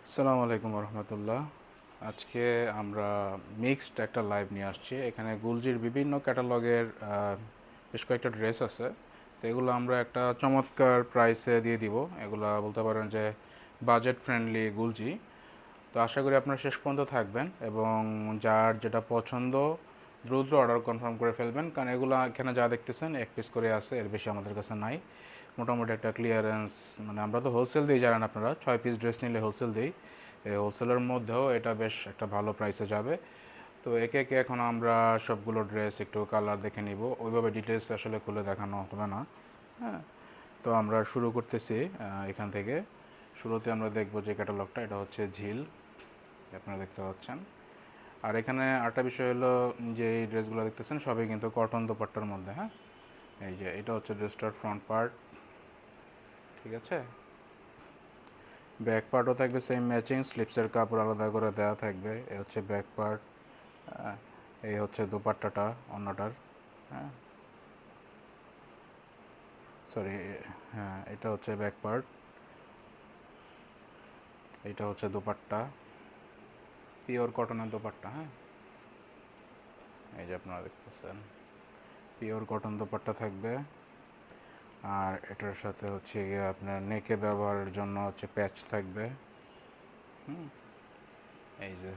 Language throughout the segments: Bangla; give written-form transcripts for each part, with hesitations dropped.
আসসালামু আলাইকুম রহমতুল্লাহ। আজকে আমরা মিক্সড একটা লাইভ নিয়ে আসছি। এখানে গুলজির বিভিন্ন ক্যাটালগের বেশ কয়েকটা ড্রেস আছে। তো এগুলো আমরা একটা চমৎকার প্রাইসে দিয়ে দিব। এগুলো বলতে পারেন যে বাজেট ফ্রেন্ডলি গুলজি। তো আশা করি আপনারা শেষ পর্যন্ত থাকবেন এবং যার যেটা পছন্দ দ্রুত অর্ডার কনফার্ম করে ফেলবেন, কারণ এগুলো এখানে যা দেখতেছেন এক পিস করে আছে, এর বেশি আমাদের কাছে নাই। মোটামুটি একটা ক্লিয়ারেন্স, মানে আমরা তো হোলসেল দিই, জানেন আপনারা 6 পিস ড্রেস নিলে হোলসেল দিই। এই হোলসেলের মধ্যেও এটা বেশ একটা ভালো প্রাইসে যাবে। তো একে একে এখন আমরা সবগুলো ড্রেস একটু কালার দেখে নিব, ওইভাবে ডিটেলস আসলে খুলে দেখানো হবে না। হ্যাঁ, তো আমরা শুরু করতেছি এখান থেকে। শুরুতে আমরা দেখব যে ক্যাটালগটা, এটা হচ্ছে ঝিল, আপনারা দেখতে পাচ্ছেন। আর এখানে আরেকটা বিষয় হলো যে এই ড্রেসগুলো দেখতেছেন সবই কিন্তু কটন দোপাট্টার মধ্যে। হ্যাঁ, এই যে এটা হচ্ছে ড্রেসটার ফ্রন্ট পার্ট, ঠিক আছে। ব্যাক পার্টও থাকবে সেম ম্যাচিং, স্লিপসের কাপড় আলাদা করে দেওয়া থাকবে। এই হচ্ছে ব্যাক পার্ট, এই হচ্ছে দোপাট্টাটা অন্যটার। হ্যাঁ, সরি, হ্যাঁ এটা হচ্ছে ব্যাক পার্ট, এইটা হচ্ছে দোপাট্টা, পিওর কটনের দোপাট্টা। হ্যাঁ, এই যে আপনারা দেখতেছেন পিওর কটন দোপাট্টা থাকবে। আর এটার সাথে হচ্ছে গিয়ে আপনার নেকে ব্যবহারের জন্য হচ্ছে প্যাচ থাকবে। হুম, এই যে।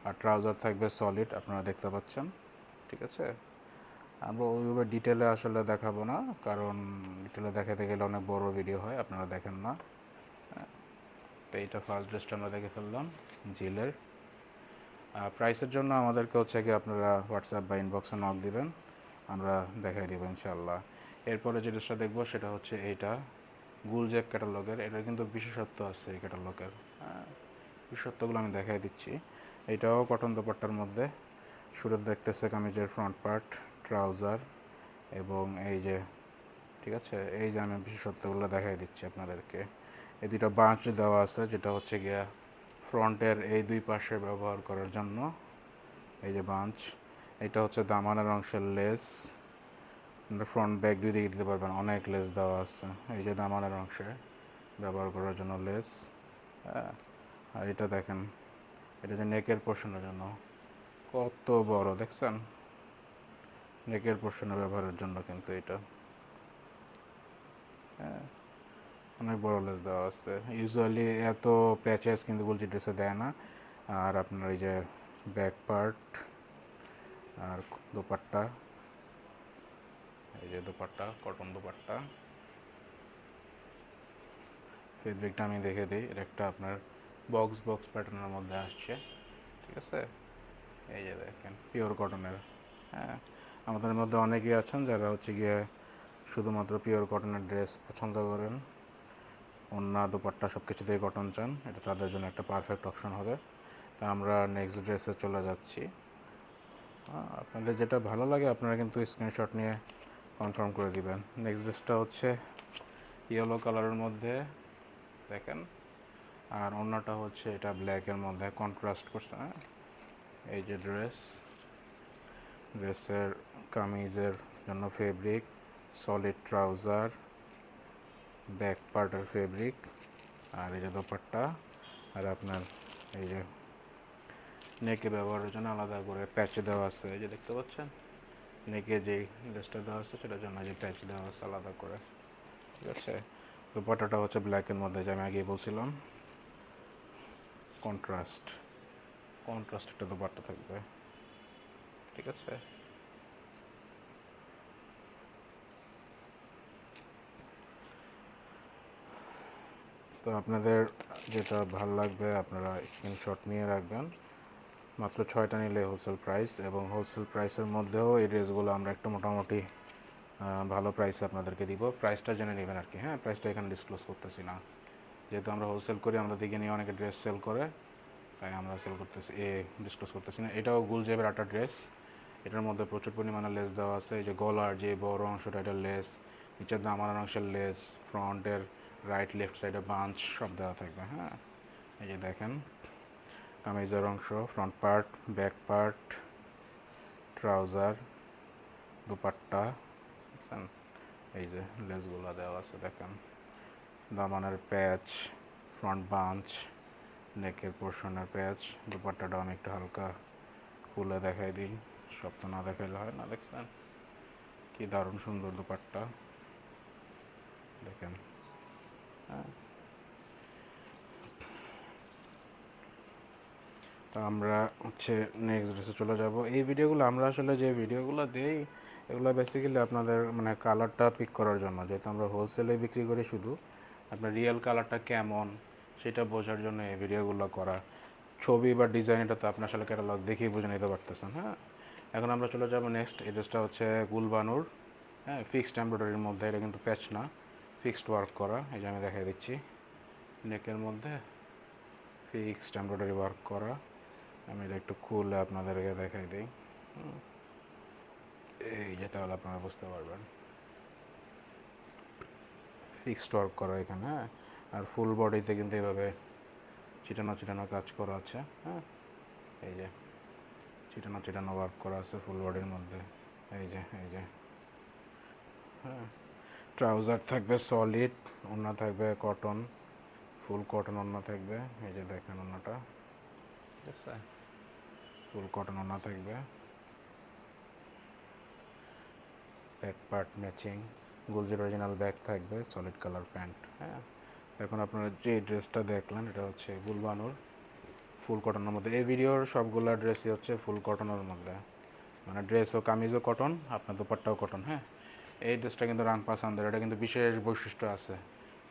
আর ট্রাউজার থাকবে সলিড, আপনারা দেখতে পাচ্ছেন, ঠিক আছে। আমরা ওইভাবে ডিটেলে আসলে দেখাবো না, কারণ ডিটেলে দেখাতে গেলে অনেক বড় ভিডিও হয়, আপনারা দেখেন না। তো এইটা ফার্স্ট ড্রেসটা আমরা দেখে ফেললাম জিলের। প্রাইসের জন্য আমাদেরকে হচ্ছে কি আপনারা হোয়াটসঅ্যাপ বা ইনবক্সে নক দিবেন, আমরা দেখাই দেবো ইনশাল্লাহ। এরপরে যে ড্রেসটা দেখবো সেটা হচ্ছে এইটা গুলজ্যাক ক্যাটালগের। এটার কিন্তু বিশেষত্ব আছে এই ক্যাটালগের, বিশেষত্বগুলো আমি দেখাই দিচ্ছি। এইটাও কটন দোপাট্টার মধ্যে। শুরুতে দেখতেছে কামিজের ফ্রন্ট পার্ট, ট্রাউজার এবং এই যে, ঠিক আছে, এই যে আমি বিশেষত্বগুলো দেখাই দিচ্ছি আপনাদেরকে। এই দুটো বাঁশ দেওয়া আছে, যেটা হচ্ছে গিয়া ফ্রন্টের এই দুই পাশে ব্যবহার করার জন্য। এই যে বাঁশ, এটা হচ্ছে দামানের অংশের লেস, ফ্রন্ট ব্যাক দুই দিকে দিতে পারবেন, অনেক লেস দেওয়া আছে। এই যে দামানের অংশে ব্যবহার করার জন্য লেস। আর এটা দেখেন, এটা যে নেকের পোর্শনের জন্য কত বড়, দেখছেন, নেকের পোর্শনে ব্যবহারের জন্য কিন্তু এটা অনেক বড় লেস দেওয়া আছে। ইউজুয়ালি এত প্যাচেস কিন্তু গুলজি ড্রেসে দেয় না। আর আপনার এই যে ব্যাক পার্ট আর দোপাট্টা, এই যে দোপাট্টা, কটন দোপাট্টা। ফেব্রিকটা আমি দেখে দিই, এটা একটা আপনার বক্স বক্স প্যাটার্নের মধ্যে আসছে, ঠিক আছে। এই যে দেখেন পিওর কটনের। হ্যাঁ, আমাদের মধ্যে অনেকেই আছেন যারা হচ্ছে গিয়ে শুধুমাত্র পিওর কটনের ড্রেস পছন্দ করেন, ওড়না দোপাট্টা সব কিছুতেই কটন চান, এটা তাদের জন্য একটা পারফেক্ট অপশন হবে। তা আমরা নেক্সট ড্রেসে চলে যাচ্ছি। আপনাদের যেটা ভালো লাগে আপনারা কিন্তু স্ক্রিনশট নিয়ে কনফার্ম করে দিবেন। নেক্সট ড্রেসটা হচ্ছে ইয়েলো কালারের মধ্যে, দেখেন। আর অন্যটা হচ্ছে এটা ব্ল্যাকের মধ্যে কন্ট্রাস্ট করছে। এই যে ড্রেসের কামিজের জন্য ফেব্রিক, সলিড ট্রাউজার, ব্যাক পার্টের ফেব্রিক, আর এই যে দোপাট্টা। আর আপনার এই যে নেকে ব্যবহারের জন্য আলাদা করে প্যাচ দেওয়া আছে, এই যে দেখতে পাচ্ছেন নেকে যেই লেসটা দেওয়া আছে সেটার জন্য যে প্যাচ দেওয়া আছে আলাদা করে, ঠিক আছে। দোপাট্টাটা হচ্ছে ব্ল্যাকের মধ্যে, যে আমি আগেই বলছিলাম, কন্ট্রাস্ট কন্ট্রাস্ট একটা দোপাট্টা থাকবে, ঠিক আছে। তো আপনাদের যেটা ভাল লাগবে আপনারা স্ক্রিনশট নিয়ে রাখবেন। মাত্র 6টা নিলে হোলসেল প্রাইস, এবং হোলসেল প্রাইসের মধ্যেও এই ড্রেসগুলো আমরা একটা মোটামুটি ভালো প্রাইসে আপনাদেরকে দিব। প্রাইসটা জেনে নেবেন আর কি। হ্যাঁ, প্রাইসটা এখানে ডিসক্লোজ করতেছি না, যেহেতু আমরা হোলসেল করি, আমাদের দিকে নিয়ে অনেকে ড্রেস সেল করে, তাই আমরা সেল করতেছি, ডিসক্লোজ করতেছি না। এটাও গুলজেবের একটা ড্রেস, এটার মধ্যে প্রচুর পরিমাণে লেস দেওয়া আছে। এই যে গলার যে বড় অংশটা, এটা লেস, নিচের দামানের অংশের লেস, ফ্রন্টের রাইট লেফট সাইডে বাঞ্চ সব দেওয়া থাকবে। হ্যাঁ, এই যে দেখেন কামিজের অংশ, front part, back part, trouser, dupatta, বুঝছেন, এই যে লেসগুলো দেওয়া আছে দেখেন, দামানের প্যাচ, ফ্রন্ট বাঞ্চ, নেকের পোর্শনের প্যাচ। দুপাট্টাটা আমি একটু হালকা খুলে দেখাই দিই, সব তো না দেখাইলে হয় না। দেখছেন কি দারুণ সুন্দর দুপাট্টা, দেখেন। হ্যাঁ, তো আমরা হচ্ছে নেক্সট ড্রেসে চলে যাব। এই ভিডিওগুলো আমরা আসলে যে ভিডিওগুলো দিই এগুলো বেসিক্যালি আপনাদের মানে কালারটা পিক করার জন্য, যেহেতু আমরা হোলসেলে বিক্রি করি, শুধু আপনার রিয়েল কালারটা কেমন সেটা বোঝার জন্য এই ভিডিওগুলো করা। ছবি বা ডিজাইন এটা তো আপনি আসলে ক্যাটালগ দেখেই বুঝে নিতে পারতেছেন। হ্যাঁ, এখন আমরা চলে যাব নেক্সট। এই ড্রেসটা হচ্ছে গুলবানুর, হ্যাঁ, ফিক্সড এমব্রয়ডারির মধ্যে, এটা কিন্তু প্যাচ না, ফিক্সড ওয়ার্ক করা। এই যে আমি দেখাই দিচ্ছি, নেকের মধ্যে ফিক্সড এমব্রয়ডারি ওয়ার্ক করা। আমি এটা একটু খুলে আপনাদেরকে দেখাই দিই, এই যে, তাহলে আপনারা বুঝতে পারবেন। ফিক্সড ওয়ার্ক করা এখানে, হ্যাঁ, আর ফুল বডিতে কিন্তু এভাবে চিটানো চিটানো কাজ করা আছে। হ্যাঁ, এই যে চিটানো চিটানো ওয়ার্ক করা আছে ফুল বডির মধ্যে, এই যে এই যে। হ্যাঁ, ট্রাউজার থাকবে সলিড, ওড়না থাকবে কটন, ফুল কটন ওড়না থাকবে। এই যে দেখেন ওড়নাটা, ঠিক আছে, ফুল কটন ওড়না থাকবে, ব্যাক পার্ট ম্যাচিং, গুলজির অরিজিনাল ব্যাগ থাকবে, সলিড কালার প্যান্ট। হ্যাঁ, এখন আপনারা যে ড্রেসটা দেখলেন এটা হচ্ছে গুলবানুর ফুল কটনের মধ্যে। এই ভিডিওর সবগুলো ড্রেসই হচ্ছে ফুল কটনের মধ্যে, মানে ড্রেস ও কামিজও কটন, আপনার দুপাট্টাও কটন। হ্যাঁ, এই ড্রেসটা কিন্তু রাং পাসান্দের, এটা কিন্তু বিশেষ বৈশিষ্ট্য আছে,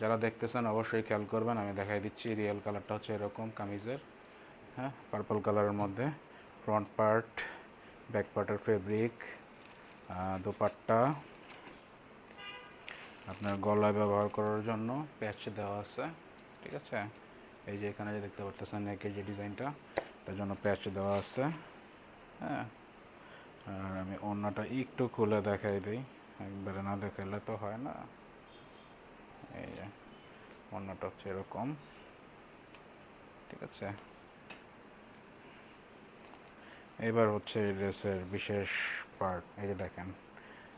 যারা দেখতেছেন অবশ্যই খেয়াল করবেন। আমি দেখাই দিচ্ছি, রিয়েল কালারটা হচ্ছে এরকম কামিজের, হ্যাঁ, পার্পল কালারের মধ্যে। ফ্রন্ট পার্ট, ব্যাক পার্টের ফেব্রিক, দুপাট্টা আপনার গলায় ব্যবহার করার জন্য প্যাচ দেওয়া আছে, ঠিক আছে। এই যে এখানে যে দেখতে পাচ্ছেন নেকের যে ডিজাইনটা, এটার জন্য প্যাচ দেওয়া আছে। হ্যাঁ, আর আমি ওড়নাটা একটু খুলে দেখাই দিই, একবারে না দেখাইলে তো হয় না। এই যে ওড়নাটা হচ্ছে এরকম, ঠিক আছে। এবার হচ্ছে এই ড্রেসের বিশেষ পার্ট, এই যে দেখেন,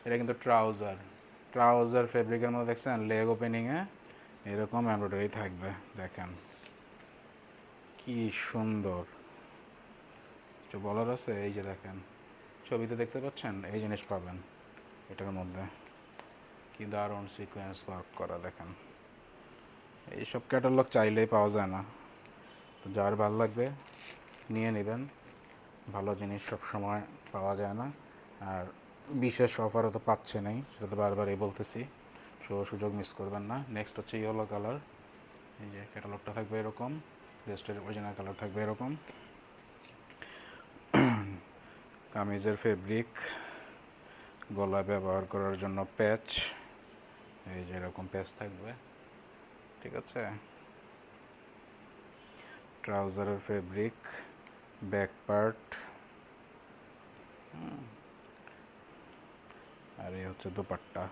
এটা কিন্তু ট্রাউজার, ট্রাউজার ফেব্রিকের মধ্যে দেখছেন লেগ ওপেনিংয়ে এরকম এমব্রয়ডারি থাকবে, দেখেন কি সুন্দর। কিছু বলার আছে? এই যে দেখেন, ছবিতে দেখতে পাচ্ছেন, এই জিনিস পাবেন এটার মধ্যে, কি দারুণ সিকোয়েন্স ওয়ার্ক করা, দেখেন। এইসব ক্যাটালগ চাইলেই পাওয়া যায় না, তো যার ভালো লাগবে নিয়ে নেবেন। ভালো জিনিস সব সময় পাওয়া যায় না, আর বিশেষ অফারও তো পাচ্ছে নেই, সেটা তো বারবারই বলতেছি, সুযোগ মিস করবেন না। নেক্সট হচ্ছে ইয়েলো কালার, এই যে ক্যাটালগটা থাকবে এরকম, ড্রেসটার অরিজিনাল কালার থাকবে এরকম। কামিজের ফেব্রিক, গলায় ব্যবহার করার জন্য প্যাচ, এই যে এরকম প্যাচ থাকবে, ঠিক আছে। ট্রাউজারের ফেব্রিক, ব্যাক পার্ট, আর এই হচ্ছে দুপাট্টা।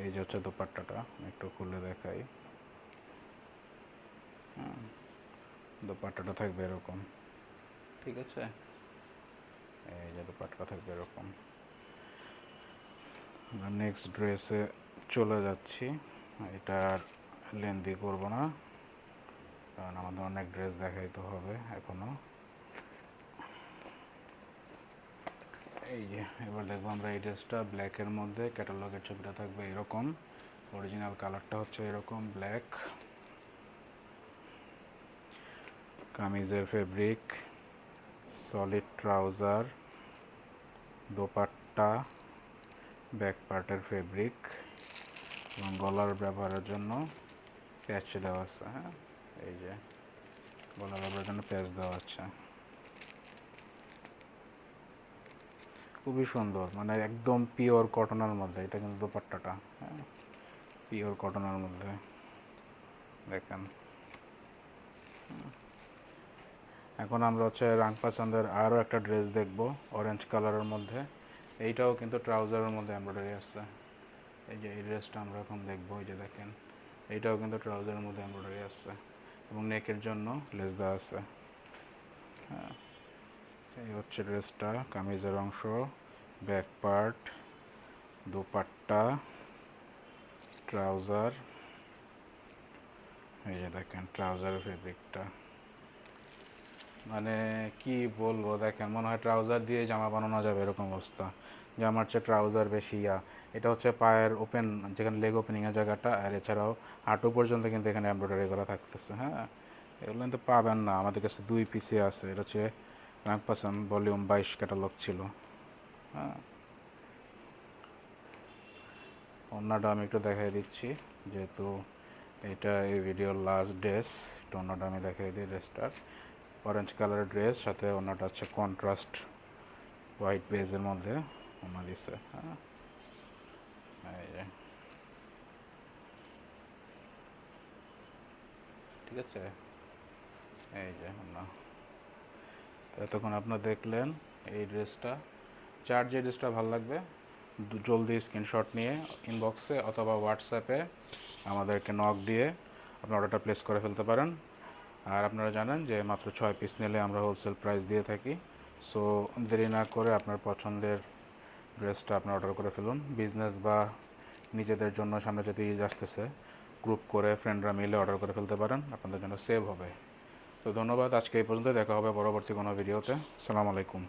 এই যে হচ্ছে দুপাট্টাটা, একটু খুলে দেখাই। দুপাট্টাটা থাকবে এরকম, ঠিক আছে। এই যে দুপাট্টাটা থাকবে এরকম। নেক্সট ড্রেসে চলে যাচ্ছি, এটা আর লেন্দি করবো না, কারণ আমাদের অনেক ড্রেস দেখাইতে হবে এখনও। এই যে এবার দেখবো আমরা এই ড্রেসটা ব্ল্যাকের মধ্যে, ক্যাটালগের ছবিটা থাকবে এরকম, অরিজিনাল কালারটা হচ্ছে এরকম ব্ল্যাক। কামিজের fabric, solid trouser, dupatta, back পার্টের ফেব্রিক, এবং গলার ব্যবহারের জন্য প্যাচ দেওয়া আছে। হ্যাঁ, এই যে গলার ব্যবহারের জন্য প্যাচ দেওয়া আছে, খুবই সুন্দর, মানে একদম পিওর কটনের মধ্যে। এটা কিন্তু দোপাট্টাটা, হ্যাঁ, পিওর কটনের মধ্যে, দেখেন। এখন আমরা হচ্ছে রাং পাসান্দের আরও একটা ড্রেস দেখব, অরেঞ্জ কালারের মধ্যে। এইটাও কিন্তু ট্রাউজারের মধ্যে এমব্রয়ডারি আছে। এই যে এই ড্রেসটা আমরা এখন দেখবো, এই যে দেখেন, এইটাও কিন্তু ট্রাউজারের মধ্যে এমব্রয়ডারি আছে, এবং নেকের জন্য লেস দেওয়া আছে। হ্যাঁ, এই হচ্ছে ড্রেসটা, কামিজের অংশ, ব্যাক পার্ট, দুপাট্টা, ট্রাউজার। এই যে দেখেন ট্রাউজারের ফেব্রিকটা, মানে কি বলবো, দেখেন মনে হয় ট্রাউজার দিয়ে জামা বানানো যাবে এরকম অবস্থা। জামার চেয়ে ট্রাউজার বেশি এটা হচ্ছে পায়ের ওপেন, যেখানে লেগ ওপেনিংয়ের জায়গাটা, আর এছাড়াও হাঁটু পর্যন্ত কিন্তু এখানে এমব্রয়ডারি করা থাকতেছে। হ্যাঁ, এগুলো কিন্তু পাবেন না, আমাদের কাছে 2 পিসে আছে। এটা হচ্ছে রাংপাসান ভলিউম 22 ক্যাটালগ ছিল। হ্যাঁ, অন্যটা আমি একটু দেখাই দিচ্ছি, যেহেতু এটা এই ভিডিওর লাস্ট ড্রেস। একটু অন্যটা আমি দেখাই দিই। ড্রেসটার অরেঞ্জ কালারের ড্রেস, সাথে অন্যটা হচ্ছে কন্ট্রাস্ট হোয়াইট বেজের মধ্যে অন্য দিছে। হ্যাঁ, এই যে, ঠিক আছে, এই যে অন্য। এতক্ষণ আপনারা দেখলেন এই ড্রেসটা। যার যে ড্রেসটা ভালো লাগবে জলদি স্ক্রিনশট নিয়ে ইনবক্সে অথবা হোয়াটসঅ্যাপে আমাদেরকে নক দিয়ে আপনার অর্ডারটা প্লেস করে ফেলতে পারেন। আর আপনারা জানেন যে মাত্র 6 পিস নিলে আমরা হোলসেল প্রাইস দিয়ে থাকি। সো দেরি না করে আপনার পছন্দের ড্রেসটা আপনি অর্ডার করে ফেলুন। বিজনেস বা নিজেদের জন্য সামনে যদি ঈদ আসতেছে, গ্রুপ করে ফ্রেন্ডরা মিলে অর্ডার করে ফেলতে পারেন, আপনাদের জন্য সেভ হবে। তো ধন্যবাদ, আজকে এই পর্যন্ত। দেখা হবে পরবর্তী কোনো ভিডিওতে। আসসালামু আলাইকুম।